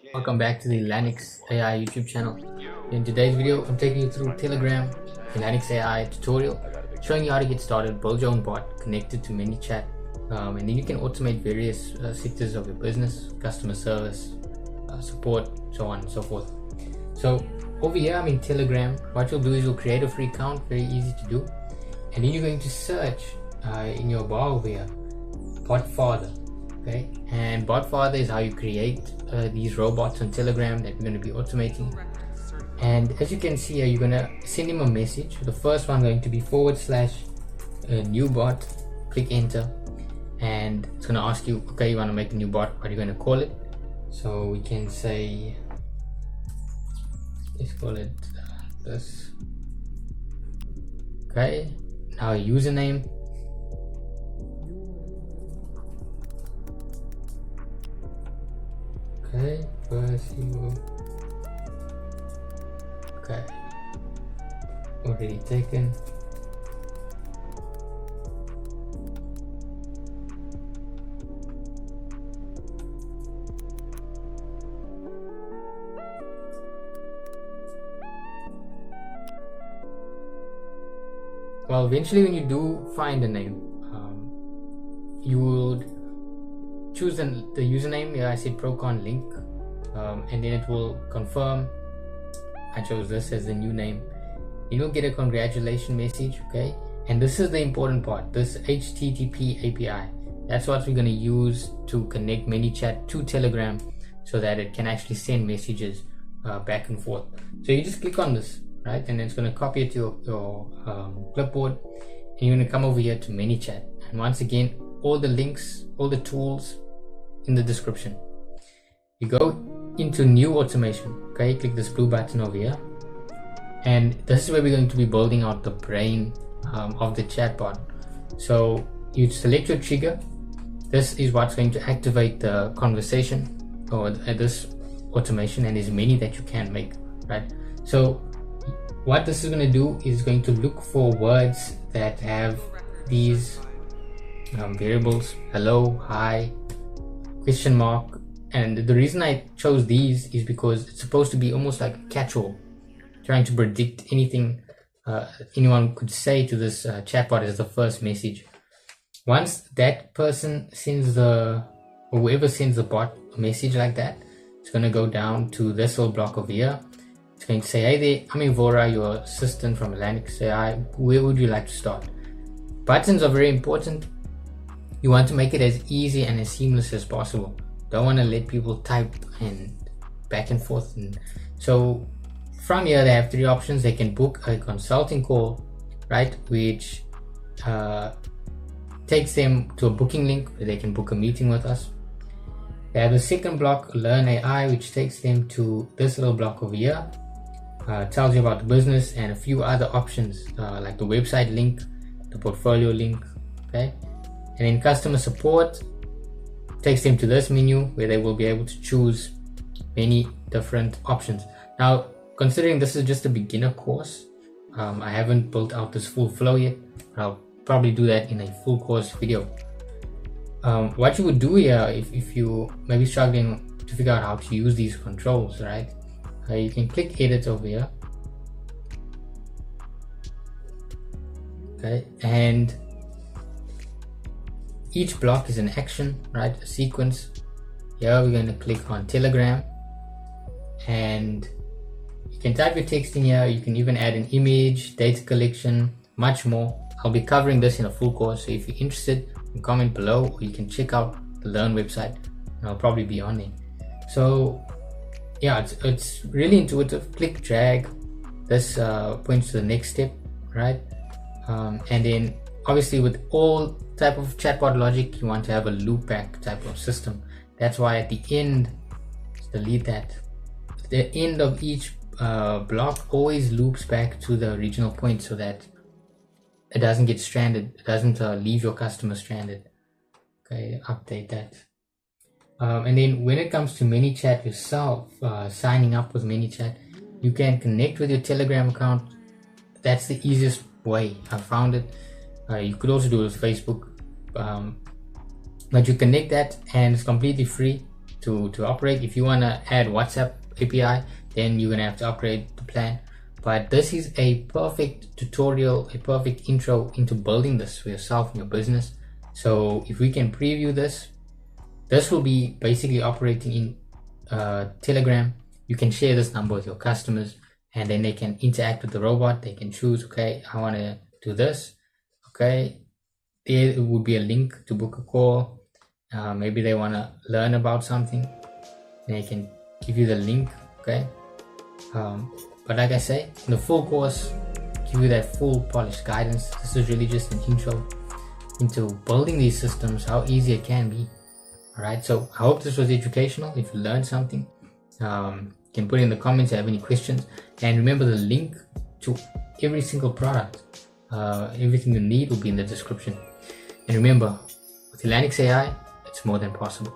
Welcome back to the Elanix AI YouTube channel. In today's video, I'm taking you through Telegram Elanix AI tutorial, showing you how to get started, build your own bot connected to Manychat, and then you can automate various sectors of your business, customer service, support, so on and so forth. So over here, I'm in Telegram. What you'll do is you'll create a free account, very easy to do, and then you're going to search in your bar over here, Botfather. Okay, and Botfather is how you create these robots on Telegram that we're going to be automating. And as you can see here, you're going to send him a message. The first one going to be / new bot. Click enter, and it's going to ask you, okay, you want to make a new bot, what are you going to call it? So we can say, let's call it this. Okay, now a username. Okay, first you okay, already taken. Well, eventually when you do find a name, you would choose the username. Here I said Procon link, and then it will confirm. I chose this as the new name. You'll get a congratulations message, okay? And this is the important part, this HTTP API. That's what we're going to use to connect Manychat to Telegram so that it can actually send messages back and forth. So you just click on this, right? And it's going to copy it to your clipboard, and you're going to come over here to Manychat. And once again, all the links, all the tools in the description. You go into new automation, okay? Click this blue button over here, and this is where we're going to be building out the brain of the chatbot. So you select your trigger. This is what's going to activate the conversation or this automation, and there's many that you can make, right? So what this is going to do is going to look for words that have these variables: hello, hi, question mark. And the reason I chose these is because it's supposed to be almost like a catch-all, trying to predict anything anyone could say to this chatbot as the first message. Once that person sends or whoever sends the bot a message like that, it's going to go down to this little block over here. It's going to say, hey there, I'm Evora, your assistant from Elanix AI. Where would you like to start? Buttons are very important. You want to make it as easy and as seamless as possible. Don't want to let people type and back and forth. And so from here, they have three options. They can book a consulting call, right, which takes them to a booking link where they can book a meeting with us. They have the second block, Learn AI, which takes them to this little block over here. Tells you about the business and a few other options like the website link, the portfolio link, okay? And then customer support takes them to this menu where they will be able to choose many different options. Now, considering this is just a beginner course, I haven't built out this full flow yet, but I'll probably do that in a full course video. What you would do here, if you may be struggling to figure out how to use these controls, right? You can click edit over here. Okay, and each block is an action, right? A sequence. Here we're going to click on Telegram, and you can type your text in here. You can even add an image, data collection, much more. I'll be covering this in a full course, so if you're interested, you can comment below, or you can check out the Learn website, and I'll probably be on there. So yeah, it's really intuitive. Click, drag. This points to the next step, right? And then obviously with all type of chatbot logic, you want to have a loopback type of system. That's why at the end, delete that. The end of each block always loops back to the original point so that it doesn't get stranded. It doesn't leave your customer stranded. Okay, update that. And then when it comes to Manychat yourself, signing up with Manychat, you can connect with your Telegram account. That's the easiest way. I found it. You could also do it with Facebook, but you connect that and it's completely free. to operate. If you want to add WhatsApp API, then you're gonna have to upgrade the plan. But this is a perfect tutorial, a perfect intro into building this for yourself and your business. So if we can preview this will be basically operating in Telegram. You can share this number with your customers, and then they can interact with the robot. They can choose, okay, I want to do this. Okay, there would be a link to book a call. Maybe they want to learn about something, and they can give you the link. Okay, but like I say, in the full course, give you that full polished guidance. This is really just an intro into building these systems, how easy it can be. Alright, so I hope this was educational. If you learned something, you can put it in the comments if you have any questions. And remember, the link to every single product, everything you need will be in the description. And remember, with Elanix AI, it's more than possible.